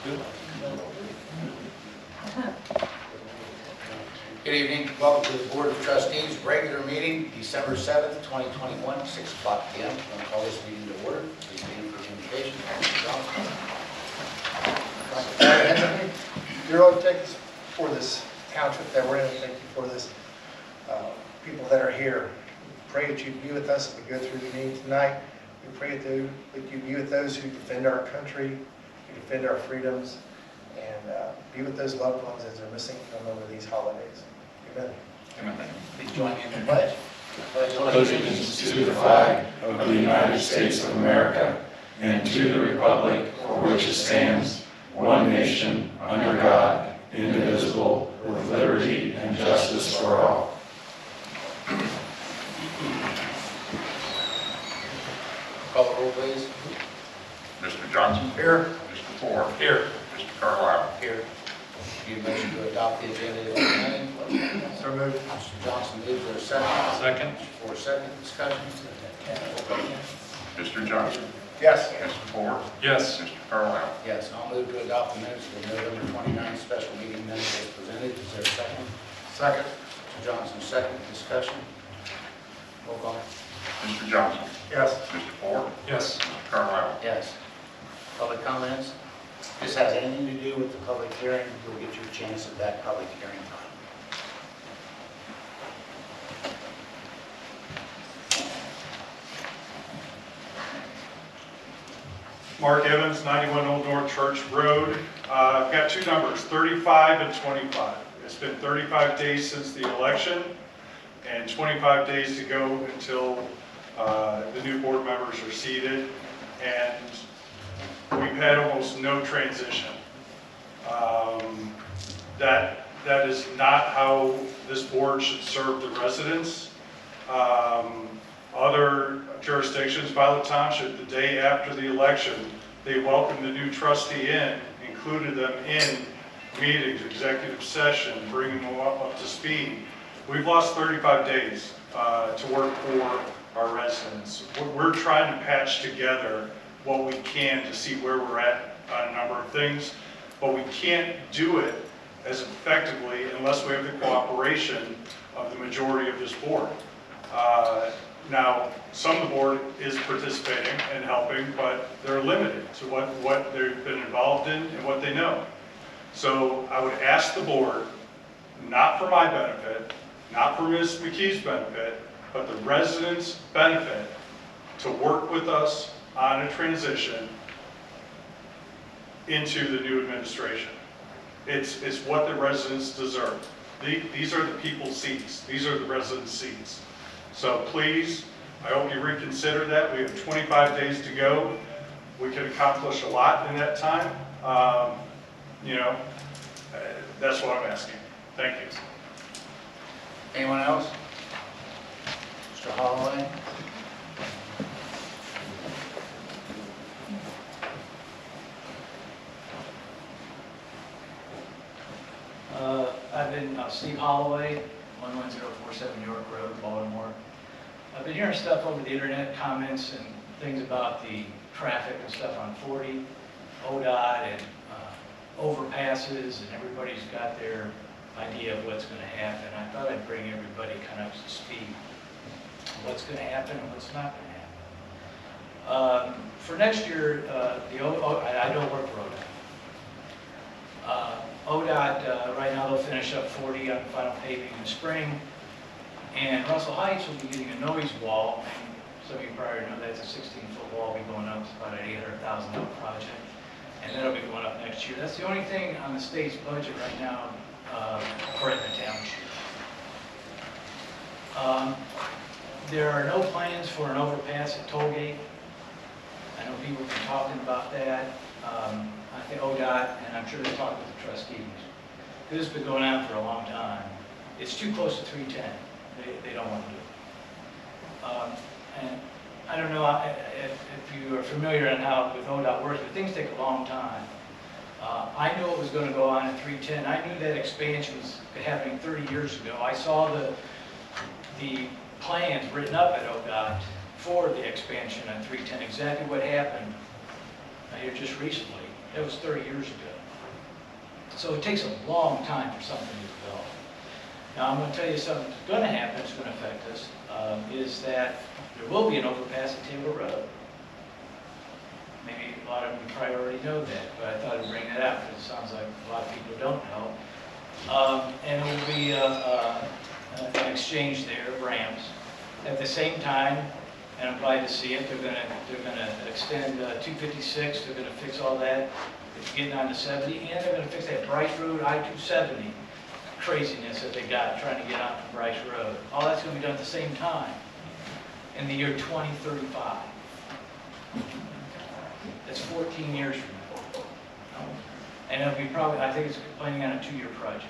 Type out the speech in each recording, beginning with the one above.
Good evening. Welcome to the Board of Trustees regular meeting, December 7th, 2021, 6 o'clock p.m. I'm going to call this meeting to order. Please begin for the invocation. Dear Lord, thank you for this township that we're in. Thank you for this people that are here. We pray that you be with us as we go through the meeting tonight. We pray that you be with those who defend our country, who defend our freedoms, and be with those loved ones as they're missing from over these holidays. Amen. Amen. Please join me in the pledge. Pledge allegiance to the flag of the United States of America and to the republic for which it stands, one nation, under God, indivisible, with liberty and justice for all. Call the roll, please. Mr. Johnson? Here. Mr. Ford? Here. Mr. Carlisle? Here. Need a motion to adopt the agenda as presented. So moved. Mr. Johnson moves. There a second? Second. Mr. Ford, second. Discussion. Mr. Johnson? Yes. Mr. Ford? Yes. Mr. Carlisle? Yes, and I'll move to adopt the minutes for the November 29th special meeting minutes as presented. Is there a second? Second. Mr. Johnson, second. Discussion. Roll call. Mr. Johnson? Yes. Mr. Ford? Yes. Mr. Carlisle? Yes. Public comments? If this has anything to do with the public hearing, you'll get your chance at that public hearing time. Mark Evans, 91 Old North Church Road. I've got two numbers, 35 and 25. It's been 35 days since the election and 25 days to go until the new board members are seated. And we've had almost no transition. That is not how this board should serve the residents. Other jurisdictions, Violet Township, the day after the election, they welcomed the new trustee in, included them in meetings, executive session, bringing them up to speed. We've lost 35 days to work for our residents. We're trying to patch together what we can to see where we're at on a number of things, but we can't do it as effectively unless we have the cooperation of the majority of this board. Now, some of the board is participating and helping, but they're limited to what they've been involved in and what they know. So I would ask the board, not for my benefit, not for Ms. McKee's benefit, but the residents' benefit, to work with us on a transition into the new administration. It's what the residents deserve. These are the people's seats. These are the residents' seats. So please, I hope you reconsider that. We have 25 days to go. We could accomplish a lot in that time. That's what I'm asking. Thank you. Anyone else? Mr. Holloway? I've been Steve Holloway, 11047 York Road, Baltimore. I've been hearing stuff over the internet, comments and things about the traffic and stuff on 40, ODOT and overpasses, and everybody's got their idea of what's going to happen. I thought I'd bring everybody kind of up to speed on what's going to happen and what's not going to happen. For next year, I don't work for ODOT. ODOT, right now they'll finish up 40 on final paving in the spring, and Russell Heights will be getting a noise wall. And some of you probably know that's a 16-foot wall will be going up. It's about an $800,000 project, and that'll be going up next year. That's the only thing on the state's budget right now for Etna Township. There are no plans for an overpass at Tollgate. I know people have been talking about that. I think ODOT, and I'm sure they talked with the trustees. This has been going on for a long time. It's too close to 310. They don't want to do it. And I don't know if you are familiar on how with ODOT works, but things take a long time. I knew it was going to go on at 310. I knew that expansion was happening 30 years ago. I saw the plans written up at ODOT for the expansion on 310, exactly what happened here just recently. That was 30 years ago. So it takes a long time for something to develop. Now, I'm going to tell you something that's going to happen, that's going to affect us, is that there will be an overpass at Taylor Road. Maybe a lot of you probably already know that, but I thought I'd bring that up because it sounds like a lot of people don't know. And it will be an exchange there of ramps. At the same time, and I'm glad to see it, they're going to extend 256. They're going to fix all that. It's getting on to 70, and they're going to fix that Bryce Road I-270 craziness that they got trying to get onto Bryce Road. All that's going to be done at the same time in the year 2035. That's 14 years from now. And it'll be probably, I think it's planning on a 2-year project.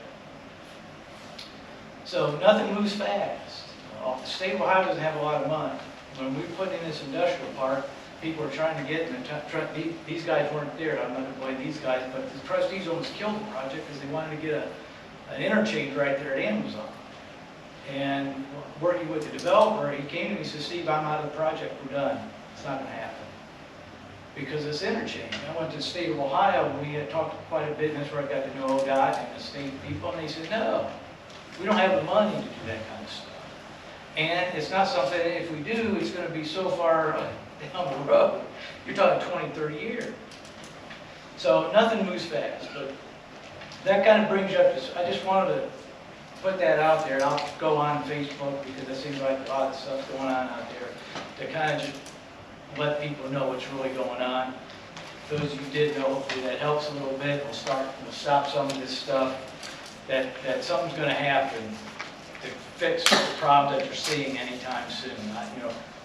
So nothing moves fast. The state of Ohio doesn't have a lot of money. When we put in this industrial park, people are trying to get, and these guys weren't there, I'm not going to blame these guys, but the trustees almost killed the project because they wanted to get an interchange right there at Amazon. And working with the developer, he came to me and said, Steve, I'm out of the project, we're done. It's not going to happen. Because of this interchange. I went to the state of Ohio, and we had talked quite a bit, and that's where I got to know ODOT and the state people, and they said, no, we don't have the money to do that kind of stuff. And it's not something, if we do, it's going to be so far down the road. You're talking 20, 30 years. So nothing moves fast, but that kind of brings you up to, I just wanted to put that out there, and I'll go on Facebook because it seems like a lot of stuff going on out there to kind of just let people know what's really going on. Those of you who did know, hopefully that helps a little bit. We'll stop some of this stuff that something's going to happen to fix the problem that you're seeing anytime soon.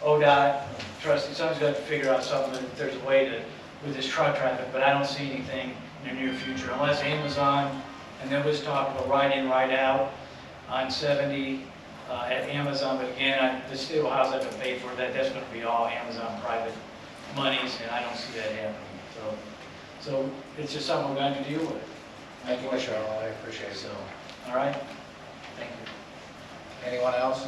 ODOT, Trustee, someone's got to figure out something, that there's a way to, with this truck traffic, but I don't see anything in the near future, unless Amazon, and there was talk about ride in, ride out on 70 at Amazon, but again, the state of Ohio's not going to pay for that. That's going to be all Amazon private monies, and I don't see that happening. So it's just something we're going to deal with. Thank you, Mr. Earl, I appreciate it. So, all right, thank you. Anyone else?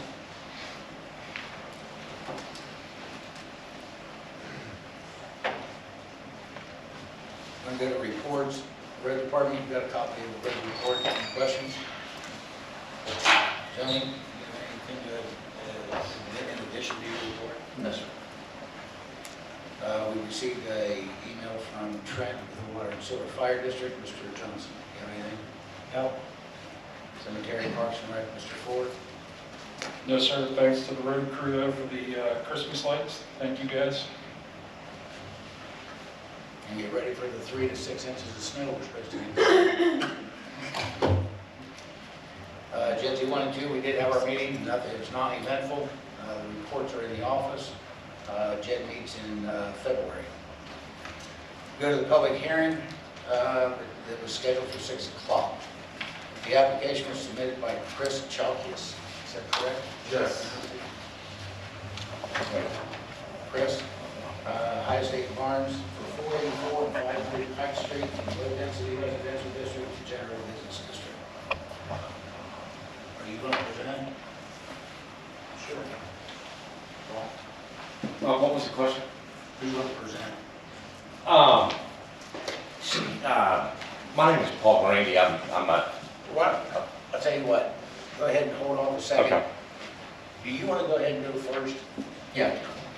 I'm going to go to reports. Road Department, you've got a copy of the road report. Any questions? Tony, you have anything in addition to your report? No, sir. We received an email from Trent with the Water and Sewer Fire District. Mr. Johnson, you have anything? No. Cemetery, Parks and Rec, Mr. Ford. No, sir. Thanks to the road crew over the Christmas lights. Thank you, guys. And get ready for the 3 to 6 inches of snow we're supposed to get. JEDZ 1 and 2, we did have our meeting. Nothing, it's non-eventful. The reports are in the office. JED meets in February. Go to the public hearing. It was scheduled for 6 o'clock. The application was submitted by Chris Chalkias. Is that correct? Yes. Chris, High State Farms for 484 and 540 Pike Street, low-density residential district to general business district. Are you going to present? Sure. What was the question? Who's going to present? My name is Paul Brandy. I'm a. What? I'll tell you what. Go ahead and hold on a second. Okay. Do you want to go ahead and go first? Yeah.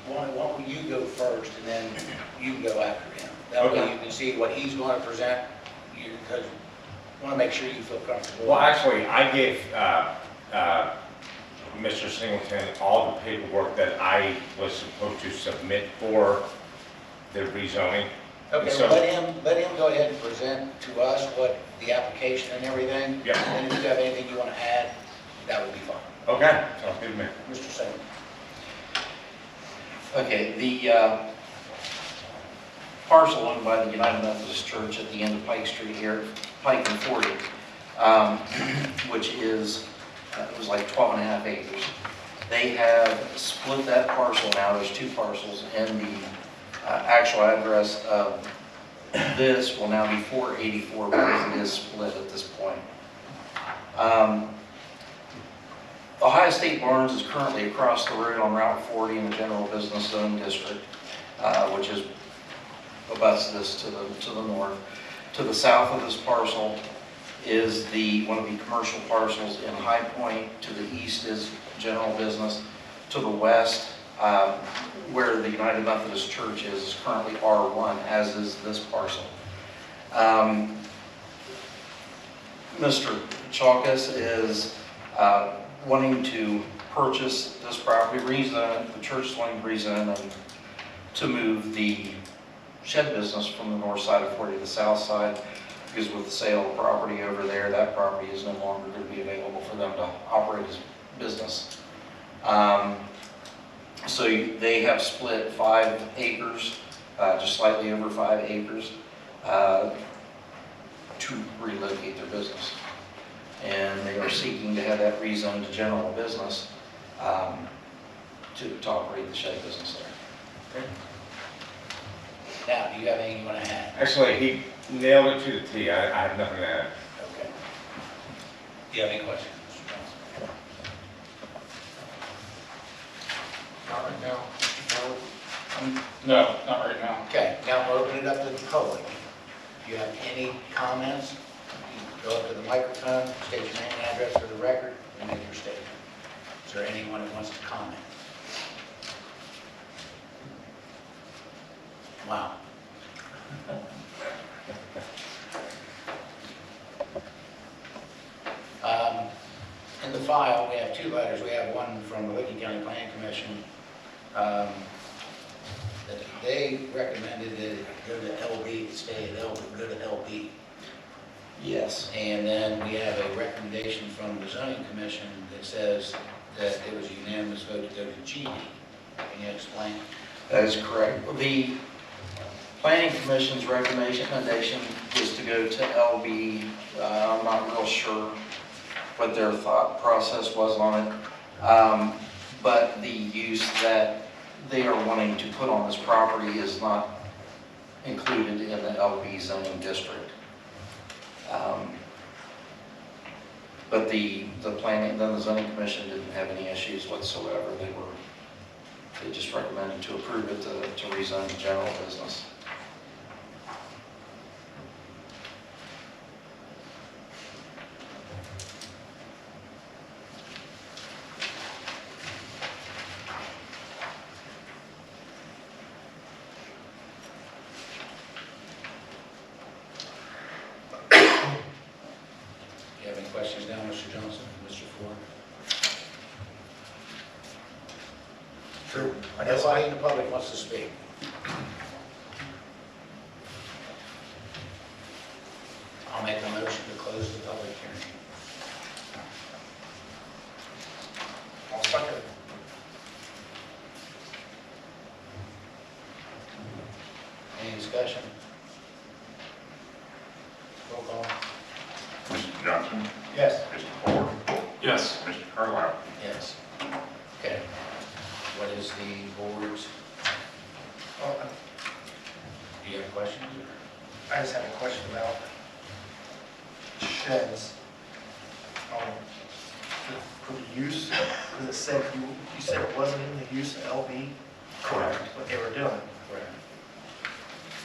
Why don't you go first, and then you can go after him? That way Okay. you can see what he's going to present, because you want to make sure you feel comfortable. Well, actually, I gave Mr. Singleton all the paperwork that I was supposed to submit for the rezoning. Okay, So- well, let him go ahead and present to us what the application and everything. Yeah. And if you have anything you want to add, that would be fine. Okay, sounds good to me. Mr. Salem. Okay, the parcel owned by the United Methodist Church at the end of Pike Street here, Pike and 40, which is, it was like 12 and a half acres. They have split that parcel now, there's 2 parcels, and the actual address of this will now be 484 because it is split at this point. Ohio State Barns is currently across the road on Route 40 in the General Business Zone District, which is abuts this to the north. To the south of this parcel is one of the commercial parcels in Highpointe. To the east is general business. To the west, where the United Methodist Church is currently R1, as is this parcel. Mr. Chalkias is wanting to purchase this property, rezone it. The church is wanting to rezone and to move the shed business from the north side of 40 to the south side, because with the sale of property over there, that property is no longer going to be available for them to operate as business. So they have split 5 acres, just slightly over 5 acres, to relocate their business. And they are seeking to have that rezoned to general business to operate the shed business there. Now, do you have anything you want to add? Actually, he nailed it to the T. I have nothing to add. Okay. Do you have any questions, Mr. Johnson? Not right now, Mr. Ford. No, not right now. Okay, now we'll open it up to the public. If you have any comments, you go up to the microphone, state your name and address for the record, and make your statement. Is there anyone that wants to comment? Wow. In the file, we have 2 letters. We have one from the Licking County Planning Commission. That they recommended that it go to LB, stay at LB, go to LB. Yes. And then we have a recommendation from the zoning commission that says that it was a unanimous vote to go to GD. Can you explain? That is correct. The Planning Commission's recommendation is to go to LB. I'm not real sure what their thought process was on it. But the use that they are wanting to put on this property is not included in the LB zoning district. But the planning, then the zoning commission didn't have any issues whatsoever. They just recommended to approve it to rezone to general business. Do you have any questions now, Mr. Johnson, Mr. Ford? True. Nobody in the public wants to speak. I'll make a motion to close the public hearing. I'll second it. Any discussion? Roll call. Mr. Johnson? Yes. Mr. Ford? Yes. Mr. Carlisle? Yes. Okay. What is the board's, Well, do you have questions? I just have a question about sheds. For the use, because it said, you said it wasn't in the use of LB? Correct. What they were doing? Correct.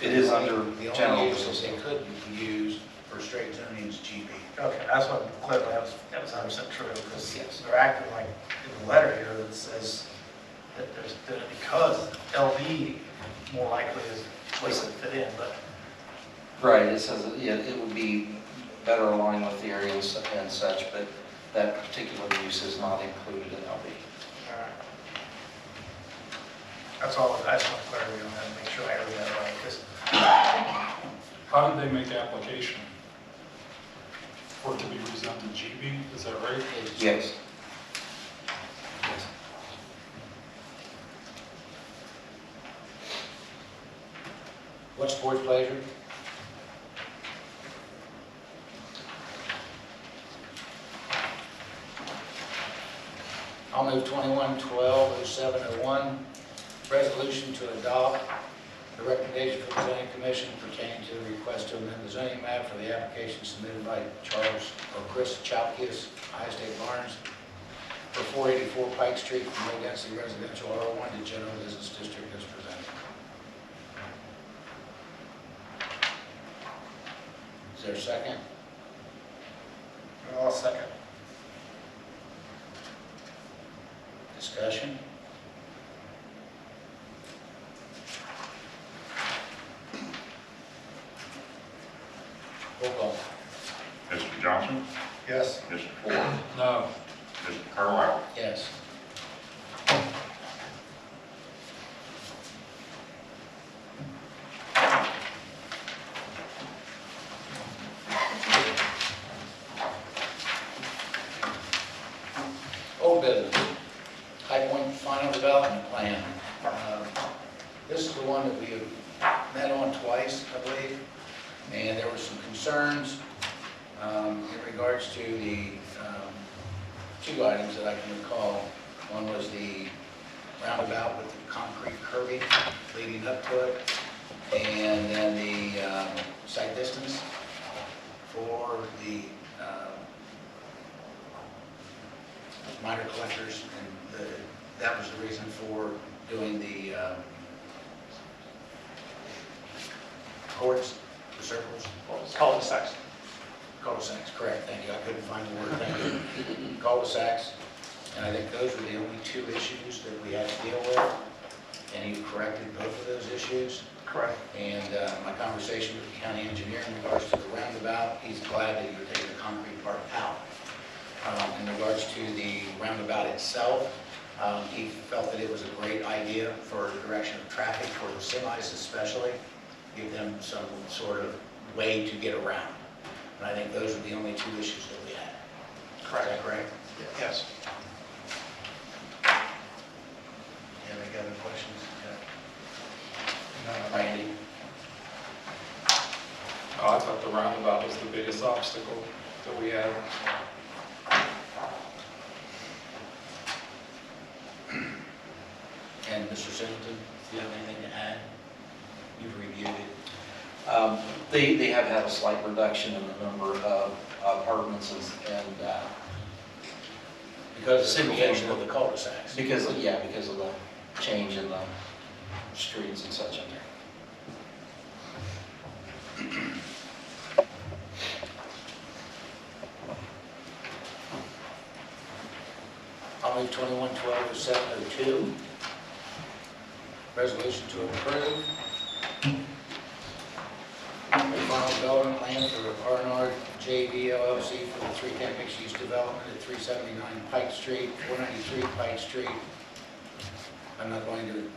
It is under The general only use business. they could use for straight zoning is GB. Okay, that's what, clearly, that was 100% true, because Yes. they're acting like, in the letter here, that says that because LB more likely is a place to fit in, but Right, it says that, yeah, it would be better aligned with the area and such, but that particular use is not included in LB. that's all, I just want clarity on that, and make sure I heard that right, because How did they make the application? For it to be rezoned to GB, is that right? It's- Yes. What's the board's pleasure? I'll move 21-12-0701, resolution to adopt the recommendation from the zoning commission pertaining to the request to amend the zoning map for the application submitted by Chris Chalkias, High State Barnes, for 484 Pike Street from low density residential R1 to general business district as presented. Is there a second? I'll second. Discussion? Roll call. Mr. Johnson? Yes. Mr. Ford? No. Mr. Carlisle? Yes. Old business, Highpointe Final Development Plan. This is the one that we have met on twice, I believe, and there were some concerns in regards to the two items that I can recall. One was the roundabout with the concrete curbing leading up to it, and then the site distance for the minor collectors, and that was the reason for doing the courts, the circles. Cul-de-sacs. Cul-de-sacs, correct, thank you, I couldn't find the word, thank you. Cul-de-sacs, and I think those were the only two issues that we had to deal with, and you corrected both of those issues. Correct. And my conversation with the county engineer in regards to the roundabout, he's glad that you're taking the concrete part out. In regards to the roundabout itself, he felt that it was a great idea for the direction of traffic, for the semis especially, give them some sort of way to get around. And I think those are the only two issues that we had. Correct. Is that correct? Yes. Any other questions? Randy? Oh, I thought the roundabout was the biggest obstacle that we had. And Mr. Singleton, do you have anything to add? You've reviewed it. They have had a slight reduction in the number of apartments and Because of the Single creation family. of the cul-de-sacs. because of the change in the streets and such in there. I'll move 21-12-0702. Resolution to approve the final development plan for R&R JEDD LLC for the 310 mixed-use development at 379 Pike Street, 493 Pike Street. I'm not going to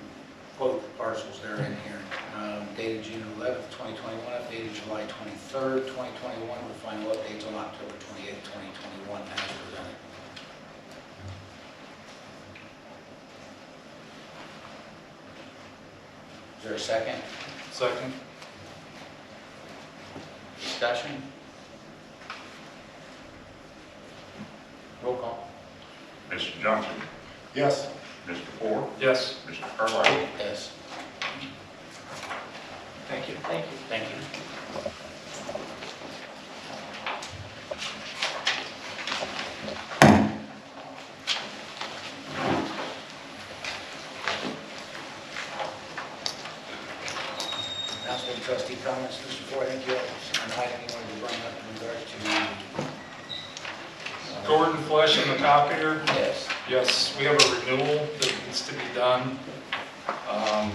quote the parcels, they're in here. Dated June 11th, 2021, updated July 23rd, 2021, with final updates on October 28th, 2021, as presented. Is there a second? Second? Discussion? Roll call. Mr. Johnson? Yes. Mr. Ford? Yes. Mr. Carlisle? Yes. Thank you. Thank you. Thank you. Announcement, trustee comments, Mr. Ford, I think you have an item you wanted to bring up in regards to. Gordon Flesh in the copier. Yes. Yes, we have a renewal that needs to be done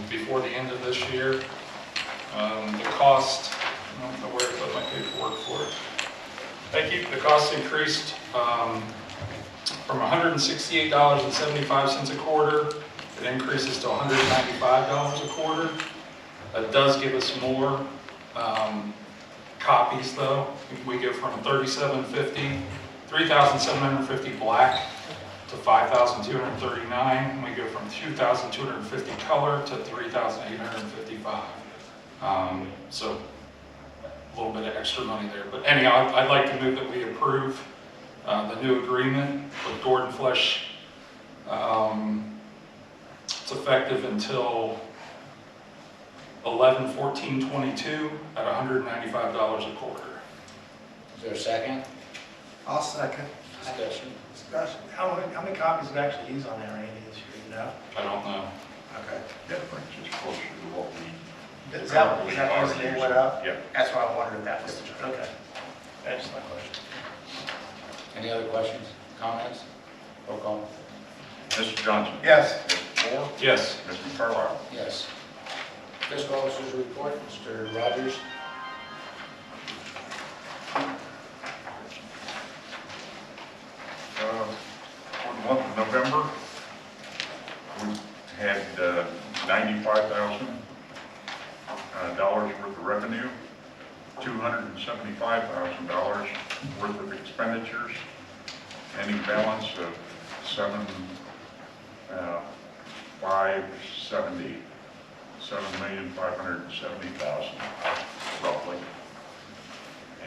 before the end of this year. The cost, I don't know where to put my paperwork for it. Thank you. The cost increased from $168.75 a quarter. It increases to $195 a quarter. That does give us more copies though. We go from 3,750 black to 5,239. We go from 2,250 color to 3,855. So a little bit of extra money there. But anyhow, I'd like to move that we approve the new agreement with Gordon Flesh. It's effective until 11/14/22 at $195 a quarter. Is there a second? I'll second. Discussion? Discussion. How many copies we actually use on there, Randy, this year, you know? I don't know. Okay. Difference is closer to what we. Is that the reason they went up? Yeah. That's why I wondered if that was, okay. That's my question. Any other questions, comments? Roll call. Mr. Johnson? Yes. Mr. Moore? Yes. Mr. Carlisle? Yes. Fiscal officer's report, Mr. Rogers. For the month of November, we had $95,000 worth of revenue, $275,000 worth of expenditures, ending balance of $7,570,000 roughly,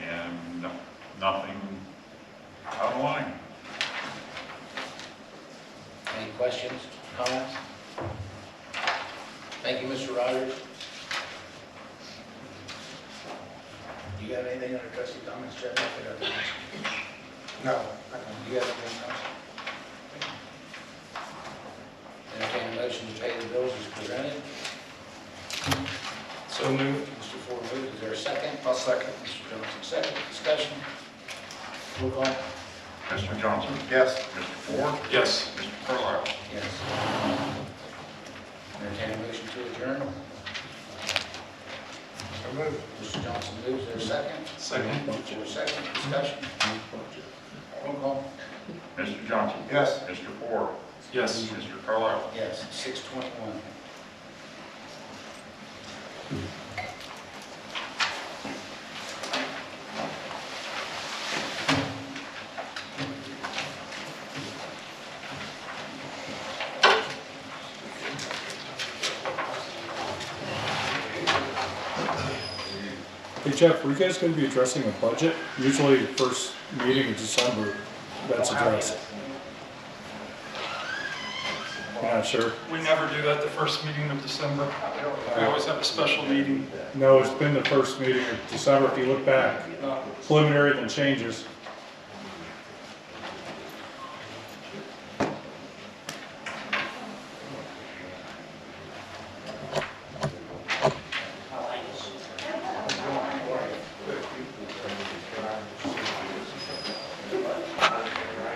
and nothing out of line. Any questions, comments? Thank you, Mr. Rogers. Do you have anything under trustee comments, Jeff? No. Do you have anything else? Entertain a motion to pay the bills as presented. So moved. Mr. Ford moved. Is there a second? I'll second. Mr. Johnson, second. Discussion. Roll call. Mr. Johnson? Yes. Mr. Ford? Yes. Mr. Carlisle? Yes. Entertain a motion to adjourn. So moved. Mr. Johnson moves. Is there a second? Second. Mr. Second. Discussion. Roll call. Mr. Johnson? Yes. Mr. Ford? Yes. Mr. Carlisle? Yes, 6:21. Hey Jeff, are you guys going to be addressing a budget? Usually first meeting in December, that's addressed. You're not sure? We never do that the first meeting of December. We always have a special meeting. No, it's been the first meeting of December. If you look back, preliminary then changes.